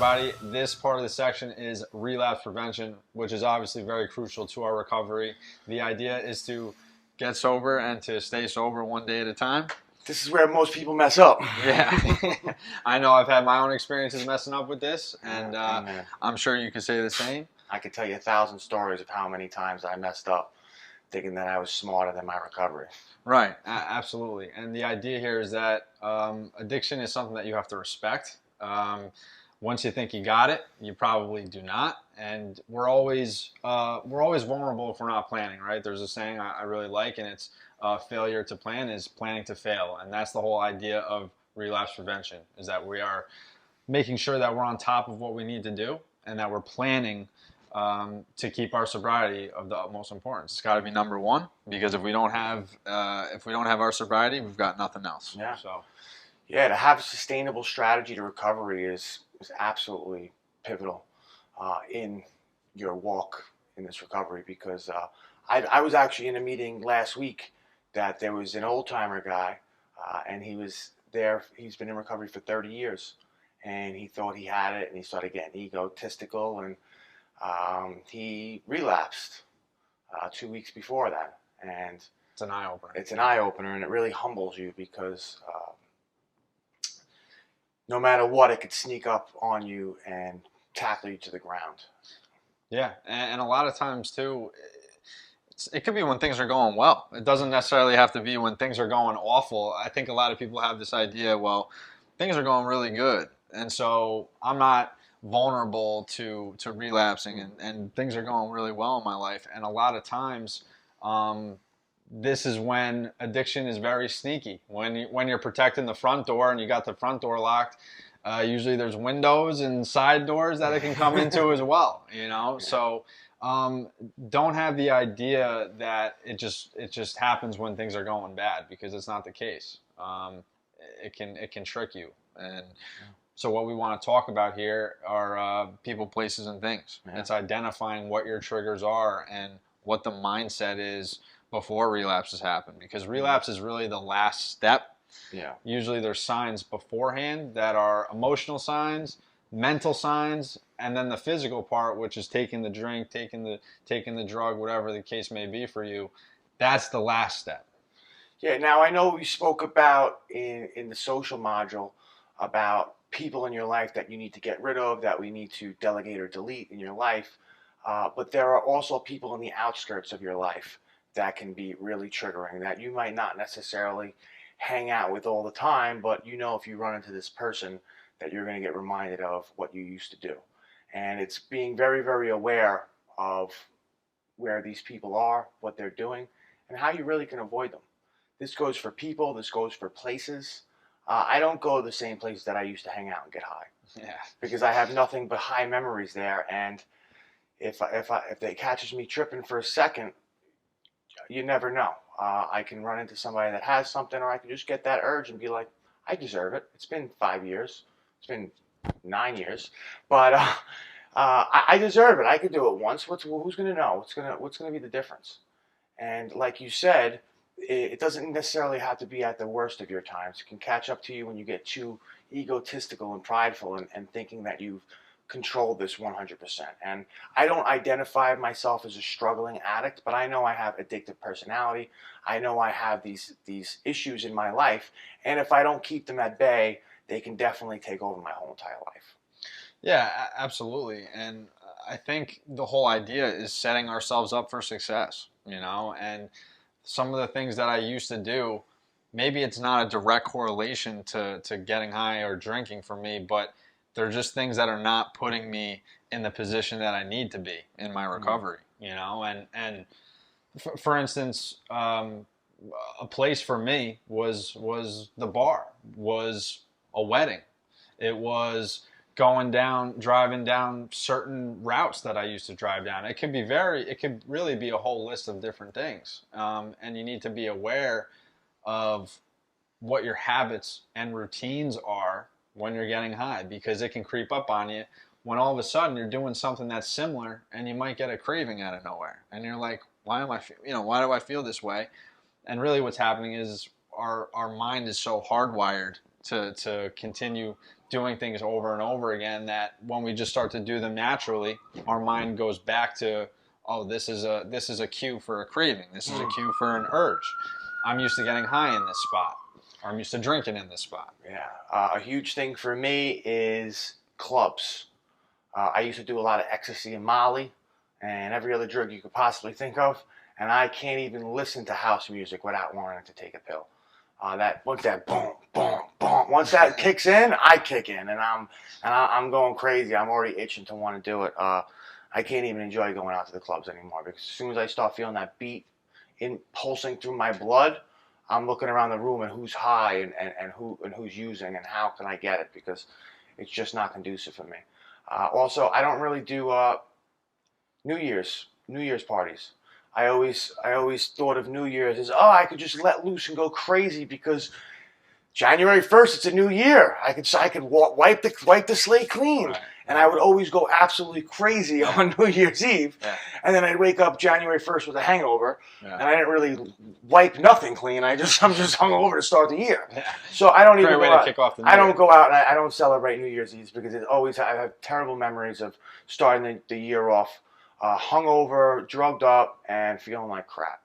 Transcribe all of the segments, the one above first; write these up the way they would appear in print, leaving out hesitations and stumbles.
everybody. This part of the section is relapse prevention, which is obviously very crucial to our recovery. The idea is to get sober and to stay sober one day at a time. This is where most people mess up. Yeah. I know I've had my own experiences messing up with this, and I'm sure you can say the same. I could tell you 1,000 stories of how many times I messed up thinking that I was smarter than my recovery. Right, absolutely. And the idea here is that addiction is something that you have to respect. Once you think you got it, you probably do not. And we're always vulnerable if we're not planning, right? There's a saying I really like, and it's failure to plan is planning to fail. And that's the whole idea of relapse prevention, is that we are making sure that we're on top of what we need to do and that we're planning to keep our sobriety of the utmost importance. It's got to be number one, because if we don't have our sobriety, we've got nothing else. Yeah. So, yeah, to have a sustainable strategy to recovery is absolutely pivotal in your walk in this recovery. Because I was actually in a meeting last week that there was an old timer guy, and he was there. He's been in recovery for 30 years, and he thought he had it, and he started getting egotistical, and he relapsed 2 weeks before that. And it's an eye-opener. It's an eye-opener, and it really humbles you, because no matter what, it could sneak up on you and tackle you to the ground. Yeah, and a lot of times too, it could be when things are going well. It doesn't necessarily have to be when things are going awful. I think a lot of people have this idea, well, things are going really good, and so I'm not vulnerable to relapsing, and things are going really well in my life. And a lot of times, this is when addiction is very sneaky. When you're protecting the front door and you got the front door locked, usually there's windows and side doors that it can come into as well. You know, so don't have the idea that it just happens when things are going bad, because it's not the case. It can trick you. And so what we want to talk about here are people, places, and things. Yeah. It's identifying what your triggers are and what the mindset is before relapses happen, because relapse is really the last step. Yeah. Usually there's signs beforehand that are emotional signs, mental signs, and then the physical part, which is taking the drink, taking the drug, whatever the case may be for you. That's the last step. Yeah. Now, I know we spoke about in the social module about people in your life that you need to get rid of, that we need to delegate or delete in your life. But there are also people in the outskirts of your life that can be really triggering, that you might not necessarily hang out with all the time, but you know if you run into this person that you're going to get reminded of what you used to do. And it's being very, very aware of where these people are, what they're doing, and how you really can avoid them. This goes for people, this goes for places. I don't go to the same places that I used to hang out and get high. Yeah. Because I have nothing but high memories there, and if they catches me tripping for a second, you never know. I can run into somebody that has something, or I can just get that urge and be like, I deserve it. It's been 5 years. It's been 9 years, but I deserve it. I could do it once. Who's going to know? What's going to be the difference? And like you said, it doesn't necessarily have to be at the worst of your times. It can catch up to you when you get too egotistical and prideful and thinking that you've controlled this 100%. And I don't identify myself as a struggling addict, but I know I have addictive personality. I know I have these issues in my life, and if I don't keep them at bay, they can definitely take over my whole entire life. Yeah, absolutely. And I think the whole idea is setting ourselves up for success, you know, and some of the things that I used to do, maybe it's not a direct correlation to getting high or drinking for me, but they're just things that are not putting me in the position that I need to be in my recovery, you know. And for instance, a place for me was the bar, was a wedding. It was driving down certain routes that I used to drive down. It could really be a whole list of different things. And you need to be aware of what your habits and routines are when you're getting high, because it can creep up on you when all of a sudden you're doing something that's similar, and you might get a craving out of nowhere, and you're like, why do I feel this way? And really what's happening is our mind is so hardwired to continue doing things over and over again, that when we just start to do them naturally, our mind goes back to, oh, this is a cue for a craving. This is a cue for an urge. I'm used to getting high in this spot, or I'm used to drinking in this spot. Yeah. A huge thing for me is clubs. I used to do a lot of ecstasy and Molly and every other drug you could possibly think of, and I can't even listen to house music without wanting to take a pill. Once that boom, boom, boom, once that kicks in, I kick in, and I'm going crazy. I'm already itching to want to do it. I can't even enjoy going out to the clubs anymore, because as soon as I start feeling that beat pulsing through my blood, I'm looking around the room and who's high and who's using and how can I get it, because it's just not conducive for me. Also, I don't really do New Year's parties. I always thought of New Year's as, oh, I could just let loose and go crazy because January 1st it's a new year. I could wipe the slate clean. Right. And I would always go absolutely crazy on New Year's Eve. Yeah. And then I'd wake up January 1st with a hangover. Yeah. And I didn't really wipe nothing clean. I'm just hungover to start the year. Yeah. So I don't even Great way go to out. kick off the I year. don't go out and I don't celebrate New Year's Eve because I have terrible memories of starting the year off hungover, drugged up, and feeling like crap.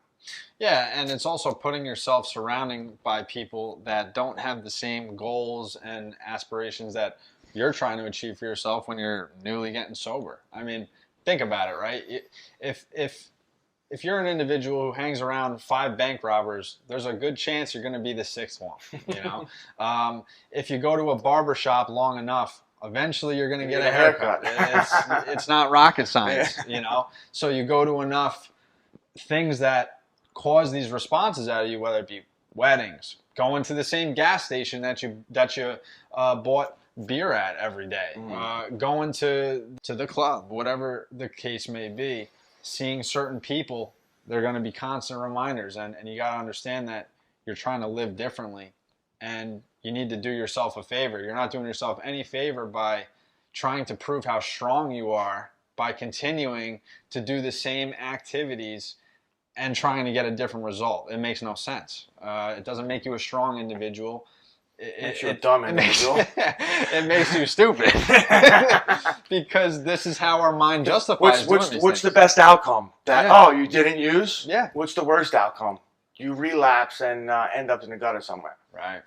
Yeah, and it's also putting yourself surrounding by people that don't have the same goals and aspirations that you're trying to achieve for yourself when you're newly getting sober. I mean, think about it, right? If you're an individual who hangs around 5 bank robbers, there's a good chance you're going to be the 6th one. You know, if you go to a barber shop long enough, eventually you're going to get a haircut. It's not rocket science, you know. So you go to enough things that cause these responses out of you, whether it be weddings, going to the same gas station that you bought beer at every day, going to the club, whatever the case may be, seeing certain people, they're going to be constant reminders, and you got to understand that you're trying to live differently, and you need to do yourself a favor. You're not doing yourself any favor by trying to prove how strong you are by continuing to do the same activities and trying to get a different result. It makes no sense. It doesn't make you a strong individual. It makes you a dumb individual. It makes you stupid. Because this is how our mind justifies doing these What's things. the best outcome? Oh, you didn't use? Yeah. What's the worst outcome? You relapse and end up in the gutter somewhere. Right.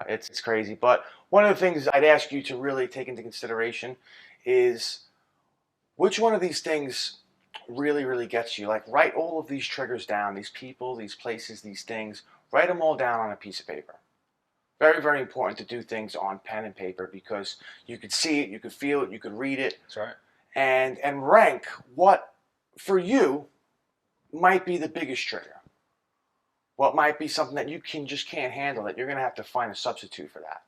It's crazy. But one of the things I'd ask you to really take into consideration is which one of these things really, really gets you. Like, write all of these triggers down, these people, these places, these things. Write them all down on a piece of paper. Very, very important to do things on pen and paper because you could see it, you could feel it, you could read it. That's right. And rank what, for you, might be the biggest trigger. What might be something that you just can't handle, that you're going to have to find a substitute for that.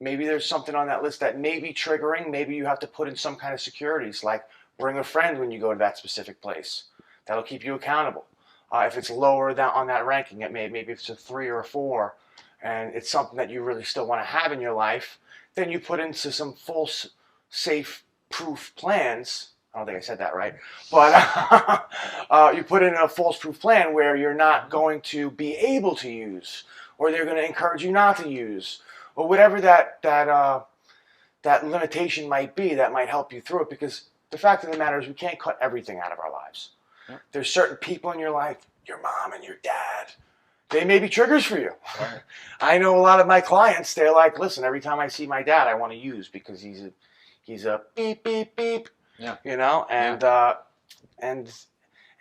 Maybe there's something on that list that may be triggering. Maybe you have to put in some kind of securities, like bring a friend when you go to that specific place. That'll keep you accountable. If it's lower down on that ranking, maybe if it's a 3 or a 4, and it's something that you really still want to have in your life, then you put into some false, safe, proof plans. I don't think I said that right, but you put in a false proof plan where you're not going to be able to use, or they're going to encourage you not to use, or whatever that limitation might be that might help you through it. Because the fact of the matter is we can't cut everything out of our lives. Yep. There's certain people in your life, your mom and your dad, they may be triggers for you. Right. I know a lot of my clients, they're like, listen, every time I see my dad, I want to use because he's a beep, beep, beep. Yeah. You know, and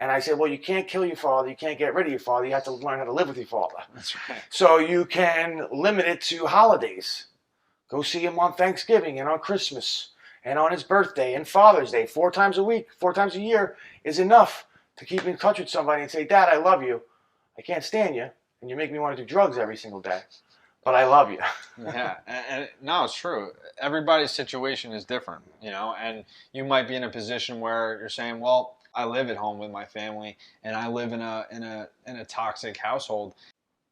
I said, well, you can't kill your father, you can't get rid of your father, you have to learn how to live with your father. That's right. So you can limit it to holidays. Go see him on Thanksgiving and on Christmas and on his birthday and Father's Day. 4 times a week, 4 times a year is enough to keep in touch with somebody and say, Dad, I love you. I can't stand you, and you make me want to do drugs every single day, but I love you. Yeah, and no, it's true. Everybody's situation is different, you know, and you might be in a position where you're saying, well, I live at home with my family, and I live in a toxic household.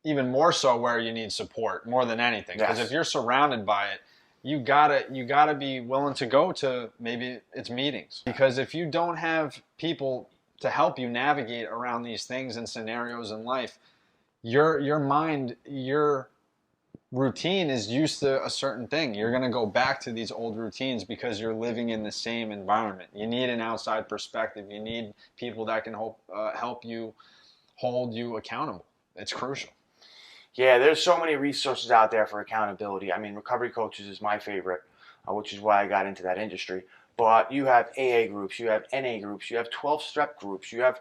Even more so where you need support more than anything, because if you're surrounded by it, you gotta be willing to go to maybe it's meetings, because if you don't have people to help you navigate around these things and scenarios in life, your mind, your routine is used to a certain thing. You're going to go back to these old routines because you're living in the same environment. You need an outside perspective. You need people that can help you hold you accountable. It's crucial. Yeah, there's so many resources out there for accountability. I mean, recovery coaches is my favorite, which is why I got into that industry. But you have AA groups, you have NA groups, you have 12-step groups, you have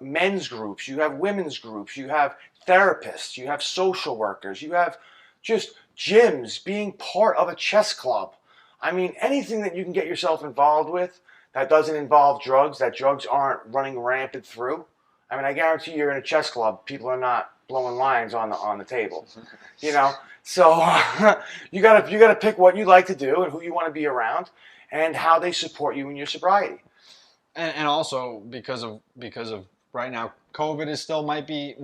men's groups, you have women's groups, you have therapists, you have social workers, you have just gyms, being part of a chess club. I mean, anything that you can get yourself involved with that doesn't involve drugs, that drugs aren't running rampant through. I mean, I guarantee you're in a chess club, people are not blowing lines on the table, you know. So you gotta pick what you like to do and who you want to be around, and how they support you in your sobriety. And also because of right now, COVID is still might be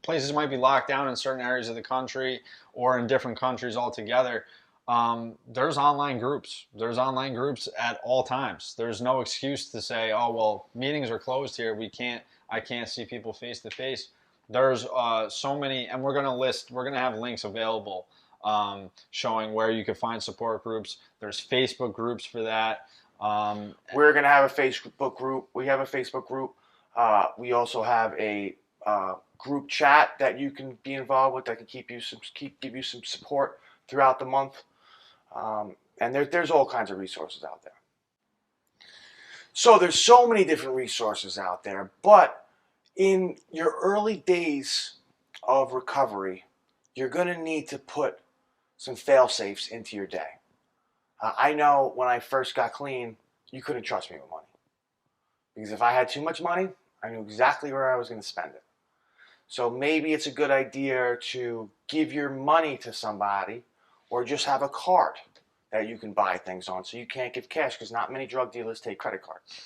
places might be locked down in certain areas of the country or in different countries altogether. There's online groups. There's online groups at all times. There's no excuse to say, oh well, meetings are closed here. I can't see people face to face. There's so many, and we're gonna have links available showing where you can find support groups. There's Facebook groups for that. Um, We're gonna have a Facebook group. We have a Facebook group. We also have a group chat that you can be involved with that can give you some support throughout the month. And there's all kinds of resources out there. So there's so many different resources out there, but in your early days of recovery, you're going to need to put some fail safes into your day. I know when I first got clean, you couldn't trust me with money. Because if I had too much money, I knew exactly where I was going to spend it. So maybe it's a good idea to give your money to somebody or just have a card that you can buy things on, so you can't give cash because not many drug dealers take credit cards.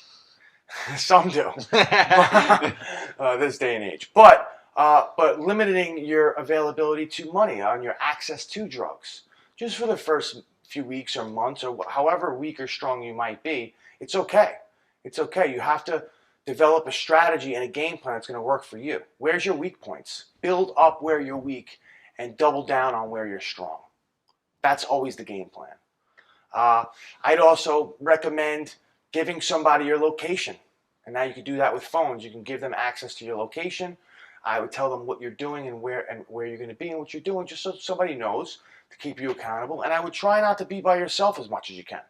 Some do, this day and age. But limiting your availability to money on your access to drugs, just for the first few weeks or months or however weak or strong you might be, it's okay. It's okay. You have to develop a strategy and a game plan that's going to work for you. Where's your weak points? Build up where you're weak and double down on where you're strong. That's always the game plan. I'd also recommend giving somebody your location. And now you can do that with phones. You can give them access to your location. I would tell them what you're doing and where you're going to be and what you're doing, just so somebody knows to keep you accountable. And I would try not to be by yourself as much as you can.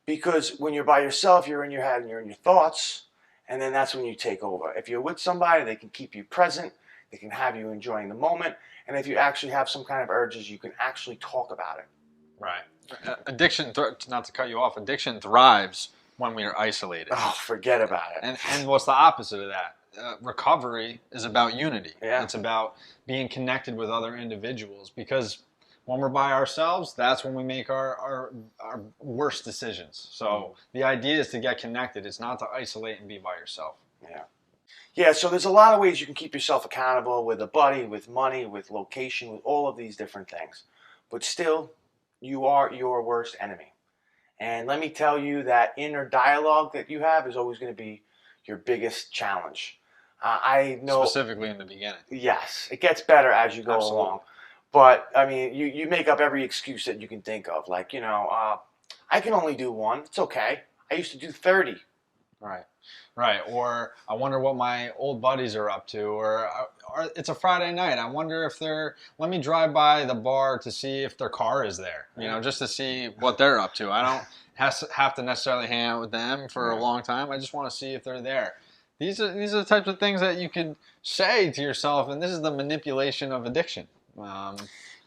Because when you're by yourself, you're in your head and you're in your thoughts, and then that's when you take over. If you're with somebody, they can keep you present, they can have you enjoying the moment, and if you actually have some kind of urges, you can actually talk about it. right. Not to cut you off, addiction thrives when we are isolated. Oh, forget about it. And what's the opposite of that? Recovery is about unity. Yeah. It's about being connected with other individuals, because when we're by ourselves, that's when we make our worst decisions. So the idea is to get connected. It's not to isolate and be by yourself. Yeah. Yeah, so there's a lot of ways you can keep yourself accountable, with a buddy, with money, with location, with all of these different things. But still, you are your worst enemy. And let me tell you, that inner dialogue that you have is always going to be your biggest challenge. I know. Specifically in the beginning. Yes, it gets better as you go Absolutely. along. But, I mean, you make up every excuse that you can think of. Like, I can only do one. It's okay. I used to do 30. Right. Right. Or I wonder what my old buddies are up to. Or it's a Friday night. I wonder if let me drive by the bar to see if their car is there, just to see what they're up to. I don't have to necessarily hang out with them for a long time. I just want to see if they're there. These are the types of things that you can say to yourself, and this is the manipulation of addiction.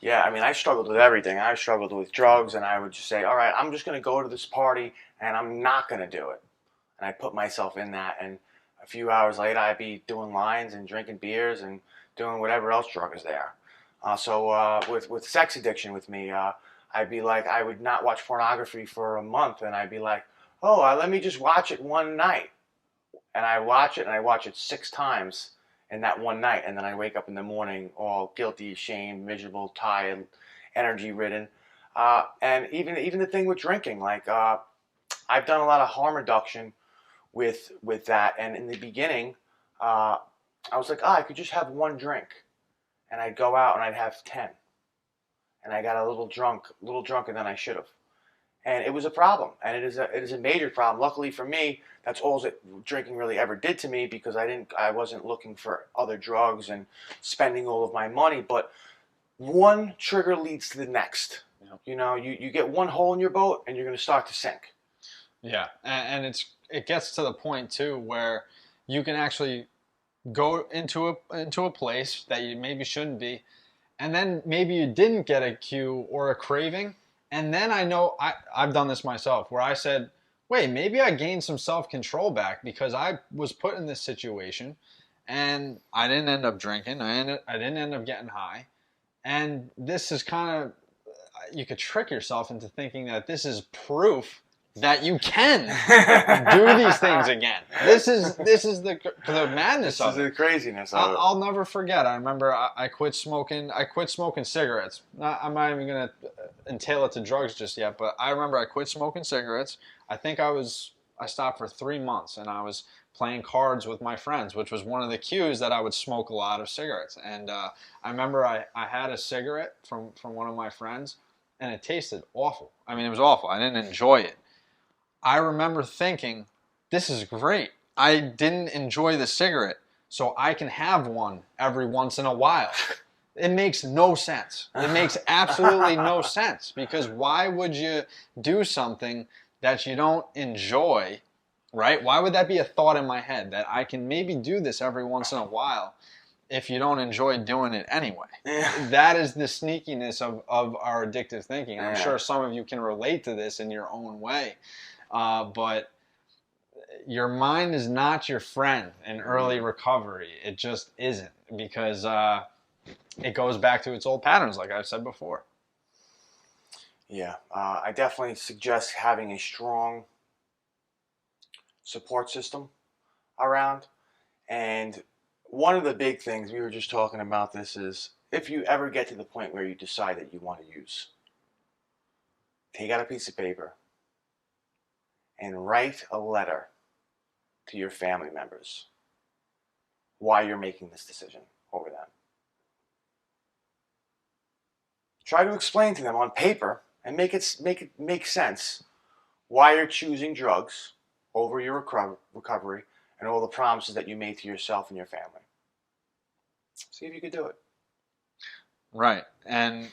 Yeah, I mean, I struggled with everything. I struggled with drugs, and I would just say, all right, I'm just going to go to this party, and I'm not going to do it. And I put myself in that, and a few hours later, I'd be doing lines and drinking beers and doing whatever else drug is there. So with sex addiction with me, I'd be like, I would not watch pornography for a month, and I'd be like, oh, let me just watch it one night. And I watch it, and I watch it 6 times in that one night, and then I wake up in the morning all guilty, ashamed, miserable, tired, energy-ridden. And even the thing with drinking, like I've done a lot of harm reduction with that, and in the beginning, I was like, I could just have one drink, and I'd go out and I'd have 10. and I got a little drunker than I should have. And it was a problem, and it is a major problem. Luckily for me, that's all that drinking really ever did to me, because I wasn't looking for other drugs and spending all of my money. But one trigger leads to the next. Yeah. You know, you get one hole in your boat, and you're going to start to sink. Yeah, and it gets to the point too where you can actually go into a place that you maybe shouldn't be, and then maybe you didn't get a cue or a craving, and then I know I've done this myself where I said, wait, maybe I gained some self-control back because I was put in this situation and I didn't end up drinking. I didn't end up getting high. And this is kind of, you could trick yourself into thinking that this is proof that you can do these things again. This is the madness of it. This is the craziness of it. I'll never forget. I remember I quit smoking. I quit smoking cigarettes. I'm not even gonna entail it to drugs just yet, but I remember I quit smoking cigarettes. I think I stopped for 3 months, and I was playing cards with my friends, which was one of the cues that I would smoke a lot of cigarettes. And I remember I had a cigarette from one of my friends, and it tasted awful. I mean, it was awful. I didn't enjoy it. I remember thinking, this is great. I didn't enjoy the cigarette, so I can have one every once in a while. It makes no sense. It makes absolutely no sense, because why would you do something that you don't enjoy, right? Why would that be a thought in my head that I can maybe do this every once in a while if you don't enjoy doing it anyway? That is the sneakiness of our addictive thinking. I'm sure some of you can relate to this in your own way. But your mind is not your friend in early recovery. It just isn't, because it goes back to its old patterns, like I've said before. Yeah, I definitely suggest having a strong support system around. And one of the big things, we were just talking about this, is if you ever get to the point where you decide that you want to use, take out a piece of paper and write a letter to your family members why you're making this decision over them. Try to explain to them on paper and make it make sense why you're choosing drugs over your recovery and all the promises that you made to yourself and your family. See if you could do it. Right. And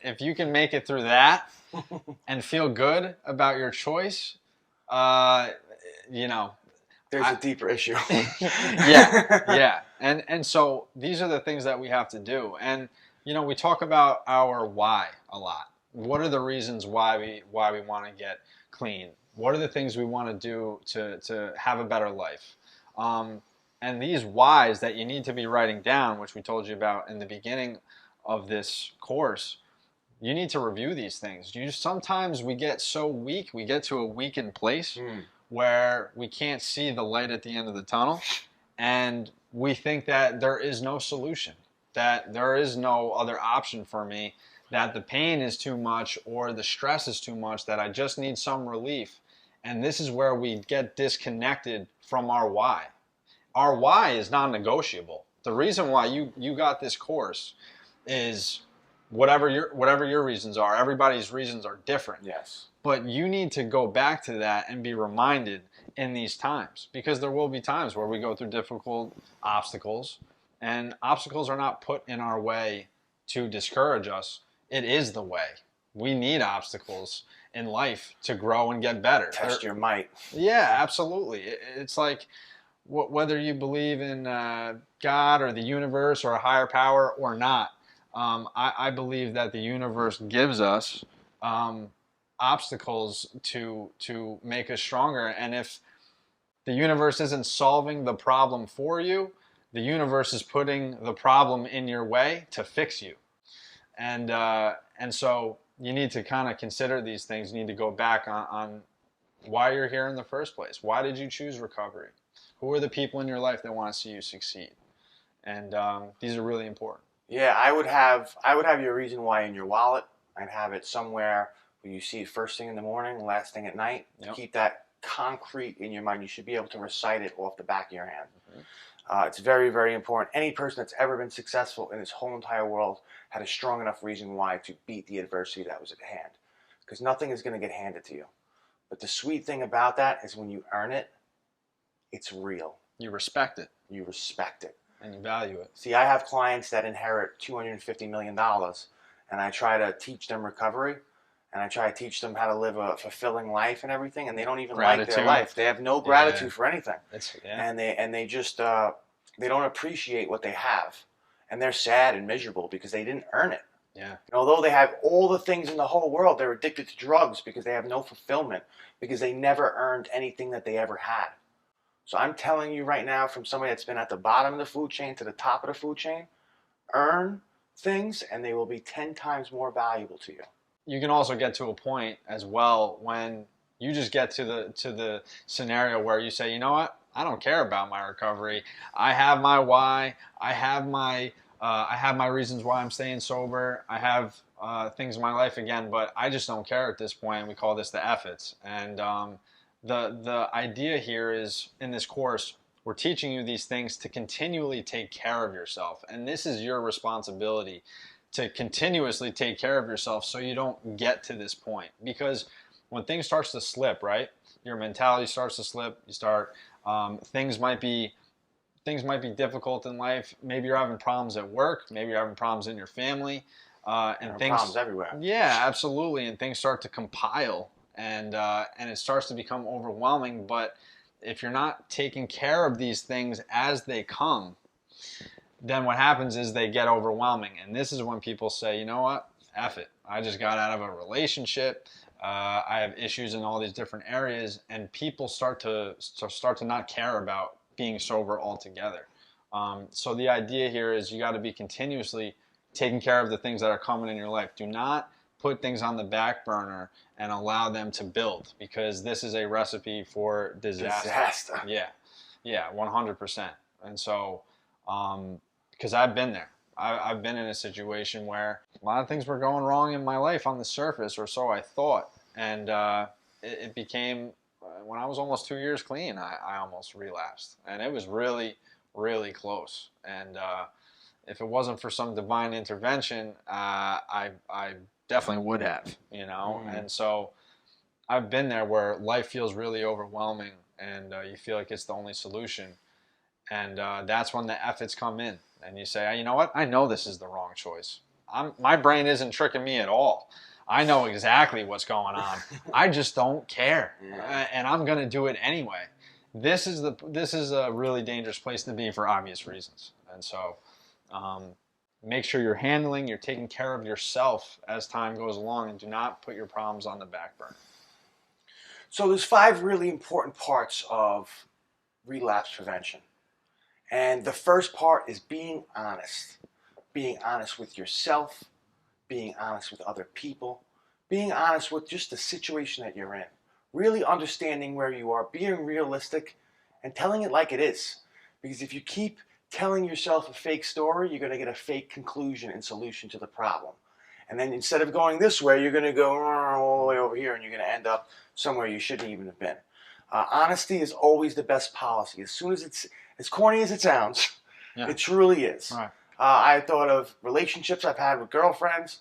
if you can make it through that and feel good about your choice, you know, there's a deeper issue. yeah. And so these are the things that we have to do. And you know, we talk about our why a lot. What are the reasons why we want to get clean? What are the things we want to do to have a better life? And these whys that you need to be writing down, which we told you about in the beginning of this course, you need to review these things. Sometimes we get so weak, we get to a weakened place where we can't see the light at the end of the tunnel, and we think that there is no solution, that there is no other option for me, that the pain is too much or the stress is too much, that I just need some relief. And this is where we get disconnected from our why. Our why is non-negotiable. The reason why you got this course is whatever your reasons are. Everybody's reasons are different. Yes. But you need to go back to that and be reminded in these times, because there will be times where we go through difficult obstacles, and obstacles are not put in our way to discourage us. It is the way. We need obstacles in life to grow and get better. Test your might. Yeah, absolutely. It's like whether you believe in God or the universe or a higher power or not, I believe that the universe gives us obstacles to make us stronger. And if the universe isn't solving the problem for you, the universe is putting the problem in your way to fix you. And so you need to kind of consider these things. You need to go back on why you're here in the first place. Why did you choose recovery? Who are the people in your life that want to see you succeed? And these are really important. Yeah, I would have your reason why in your wallet. I'd have it somewhere where you see it first thing in the morning, last thing at night. Yep. Keep that concrete in your mind. You should be able to recite it off the back of your hand. It's very, very important. Any person that's ever been successful in this whole entire world had a strong enough reason why to beat the adversity that was at hand. Because nothing is going to get handed to you. But the sweet thing about that is when you earn it, it's real. You respect it. You respect it. And you value it. See, I have clients that inherit $250 million, and I try to teach them recovery, and I try to teach them how to live a fulfilling life and everything, and they don't even like their life. They have no gratitude for anything. And they just they don't appreciate what they have. And they're sad and miserable because they didn't earn it. Yeah. And although they have all the things in the whole world, they're addicted to drugs because they have no fulfillment, because they never earned anything that they ever had. So I'm telling you right now, from somebody that's been at the bottom of the food chain to the top of the food chain, earn things and they will be 10 times more valuable to you. You can also get to a point as well when you just get to the scenario where you say, you know what, I don't care about my recovery. I have my why. I have my reasons why I'm staying sober. I have things in my life again, but I just don't care at this point. We call this the efforts. And the idea here is, in this course, we're teaching you these things to continually take care of yourself. And this is your responsibility, to continuously take care of yourself so you don't get to this point. Because when things starts to slip, right, your mentality starts to slip, you start, things might be difficult in life. Maybe you're having problems at work, maybe you're having problems in your family, and things, problems everywhere. Yeah, absolutely. And things start to compile, and it starts to become overwhelming. But if you're not taking care of these things as they come, then what happens is they get overwhelming. And this is when people say, you know what, F it. I just got out of a relationship. I have issues in all these different areas, and people start to not care about being sober altogether. So the idea here is you got to be continuously taking care of the things that are coming in your life. Do not put things on the back burner and allow them to build, because this is a recipe for disaster. Yeah, 100%. And so, because I've been there. I've been in a situation where a lot of things were going wrong in my life on the surface, or so I thought. And it became, when I was almost 2 years clean, I almost relapsed. And it was really, really close. And if it wasn't for some divine intervention, I definitely would have, you know. And so I've been there where life feels really overwhelming, and you feel like it's the only solution. And that's when the efforts come in. And you say, you know what? I know this is the wrong choice. My brain isn't tricking me at all. I know exactly what's going on. I just don't care, and I'm going to do it anyway. This is a really dangerous place to be for obvious reasons. And so, make sure you're taking care of yourself as time goes along, and do not put your problems on the back burner. So there's 5 really important parts of relapse prevention. And the first part is being honest. Being honest with yourself, being honest with other people, being honest with just the situation that you're in. Really understanding where you are, being realistic, and telling it like it is. Because if you keep telling yourself a fake story, you're going to get a fake conclusion and solution to the problem. And then instead of going this way, you're going to go all the way over here, and you're going to end up somewhere you shouldn't even have been. Honesty is always the best policy. As soon as it's, as corny as it sounds, it truly is. Right. I thought of relationships I've had with girlfriends,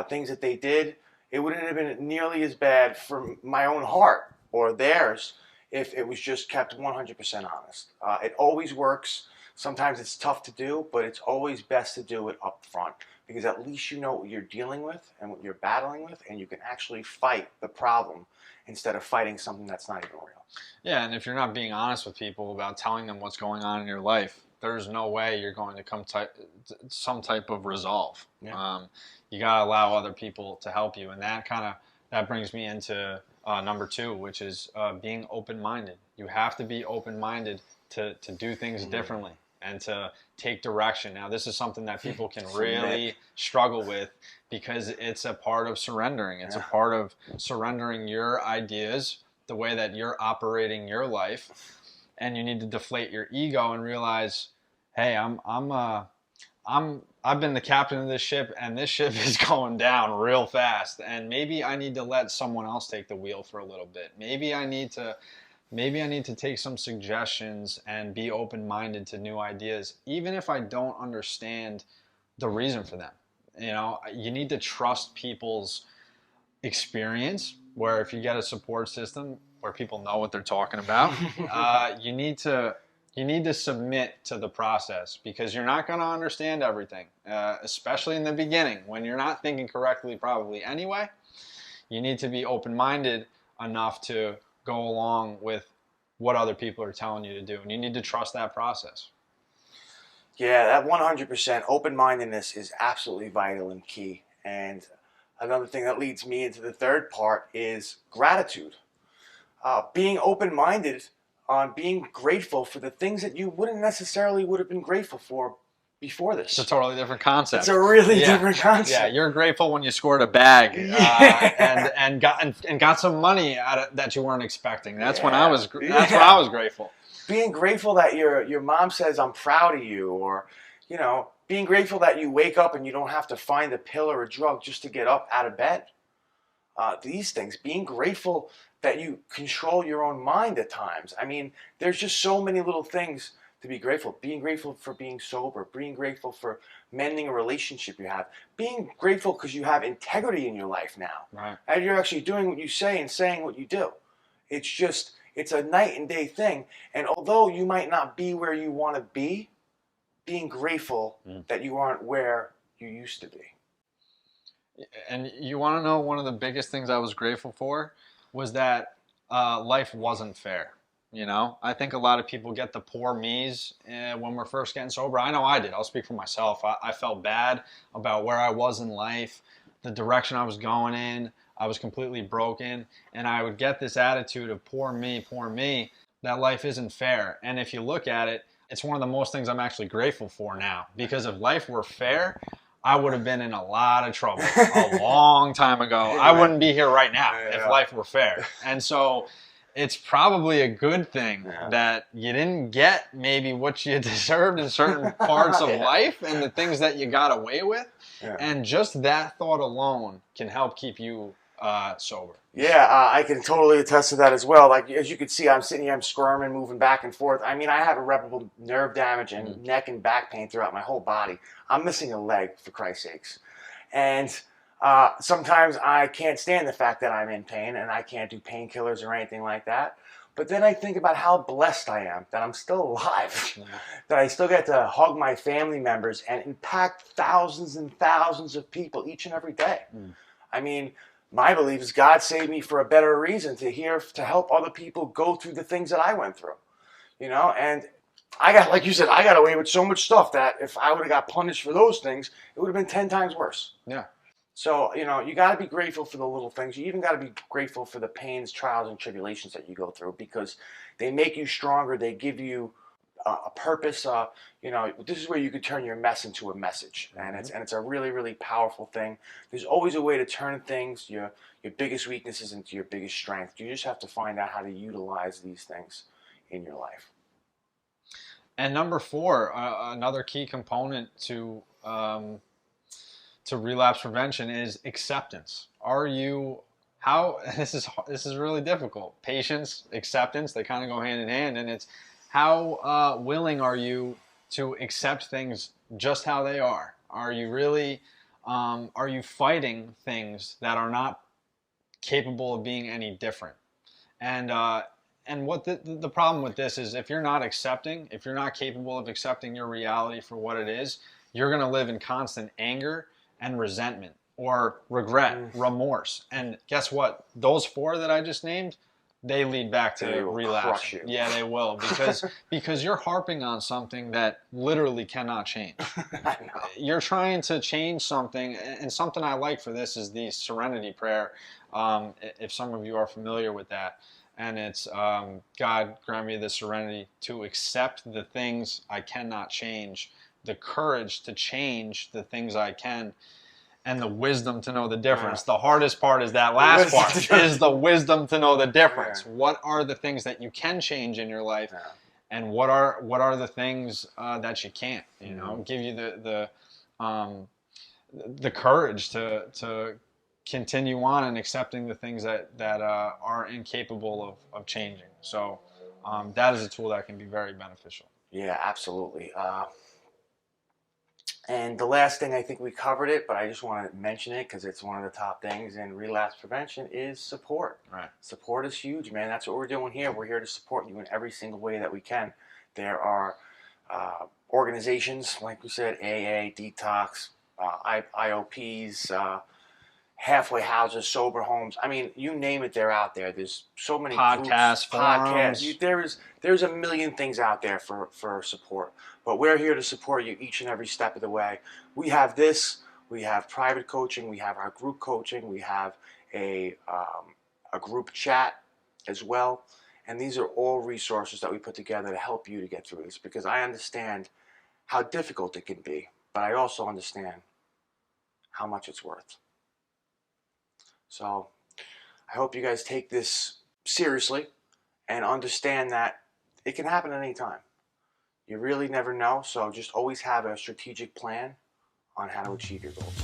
things that they did. It wouldn't have been nearly as bad for my own heart or theirs if it was just kept 100% honest. It always works. Sometimes it's tough to do, but it's always best to do it up front, because at least you know what you're dealing with and what you're battling with, and you can actually fight the problem instead of fighting something that's not even real. Yeah, and if you're not being honest with people about telling them what's going on in your life, there's no way you're going to come to some type of resolve. Yeah. You gotta allow other people to help you, and that brings me into number 2, which is being open-minded. You have to be open-minded to do things differently and to take direction. Now, this is something that people can really struggle with, because it's a part of surrendering. It's a part of surrendering your ideas, the way that you're operating your life, and you need to deflate your ego and realize, hey, I've been the captain of this ship, and this ship is going down real fast, and maybe I need to let someone else take the wheel for a little bit. Maybe I need to take some suggestions and be open-minded to new ideas, even if I don't understand the reason for them. You know, you need to trust people's experience, where if you get a support system where people know what they're talking about, you need to submit to the process, because you're not going to understand everything, especially in the beginning when you're not thinking correctly probably anyway. You need to be open-minded enough to go along with what other people are telling you to do, and you need to trust that process. Yeah, that 100% open-mindedness is absolutely vital and key. And another thing that leads me into the third part is gratitude. Being open-minded on being grateful for the things that you wouldn't necessarily would have been grateful for before It's a this. totally different concept. It's a really Yeah. different concept. Yeah, you're grateful when you scored a bag, Yeah. and got some money out of, that you weren't expecting. That's Yeah. when I was Yeah. that's when I was grateful. Being grateful that your mom says I'm proud of you, or being grateful that you wake up and you don't have to find a pill or a drug just to get up out of bed. These things, being grateful that you control your own mind at times. I mean, there's just so many little things to be grateful. Being grateful for being sober, being grateful for mending a relationship you have, being grateful because you have integrity in your life now. Right. And you're actually doing what you say and saying what you do. It's a night and day thing. And although you might not be where you want to be, being grateful that you aren't where you used to be. And you want to know, one of the biggest things I was grateful for was that life wasn't fair. You know, I think a lot of people get the poor me's when we're first getting sober. I know I did. I'll speak for myself. I felt bad about where I was in life, the direction I was going in. I was completely broken, and I would get this attitude of poor me, that life isn't fair. And if you look at it, it's one of the most things I'm actually grateful for now, because if life were fair, I would have been in a lot of trouble a long time ago. I wouldn't be here right now if life were fair. And so it's probably a good thing that you didn't get maybe what you deserved in certain parts of life and the things that you got away with. And just that thought alone can help keep you sober. Yeah, I can totally attest to that as well. Like, as you can see, I'm sitting here, I'm squirming, moving back and forth. I mean, I have irreparable nerve damage and neck and back pain throughout my whole body. I'm missing a leg, for Christ's sakes. And sometimes I can't stand the fact that I'm in pain, and I can't do painkillers or anything like that. But then I think about how blessed I am that I'm still alive, that I still get to hug my family members and impact thousands and thousands of people each and every day. I mean, my belief is God saved me for a better reason, to help other people go through the things that I went through, and like you said, I got away with so much stuff that if I would have got punished for those things, it would have been 10 times worse. Yeah. So, you got to be grateful for the little things. You even got to be grateful for the pains, trials, and tribulations that you go through, because they make you stronger. They give you a purpose. This is where you could turn your mess into a message, and it's a really, really powerful thing. There's always a way to turn things, your biggest weaknesses, into your biggest strength. You just have to find out how to utilize these things in your life. And number 4, another key component to relapse prevention is acceptance. This is really difficult. Patience, acceptance, they kind of go hand in hand, and it's how willing are you to accept things just how they are? Are you really, are you fighting things that are not capable of being any different? And what the problem with this is, if you're not capable of accepting your reality for what it is, you're going to live in constant anger and resentment, or regret, remorse. And guess what? Those 4 that I just named, they lead back to relapse. Yeah, they will, because you're harping on something that literally cannot change. I know. You're trying to change something, and something I like for this is the serenity prayer. If some of you are familiar with that. And it's, God, grant me the serenity to accept the things I cannot change, the courage to change the things I can, and the wisdom to know the difference. The hardest part is that last part, is the wisdom to know the difference. What are the things that you can change in your life, and what are the things that you can't? Give you the courage to continue on and accepting the things that are incapable of changing. So that is a tool that can be very beneficial. Yeah, absolutely. And the last thing, I think we covered it, but I just want to mention it because it's one of the top things in relapse prevention, is support. Right. Support is huge, man. That's what we're doing here. We're here to support you in every single way that we can. There are organizations, like we said, AA, Detox, IOPs, halfway houses, sober homes. I mean, you name it, they're out there. There's so many groups, Podcast podcasts. forums. There's a million things out there for support. But we're here to support you each and every step of the way. We have this. We have private coaching. We have our group coaching. We have a group chat as well. And these are all resources that we put together to help you to get through this, because I understand how difficult it can be, but I also understand how much it's worth. So I hope you guys take this seriously and understand that it can happen at any time. You really never know, so just always have a strategic plan on how to achieve your goals.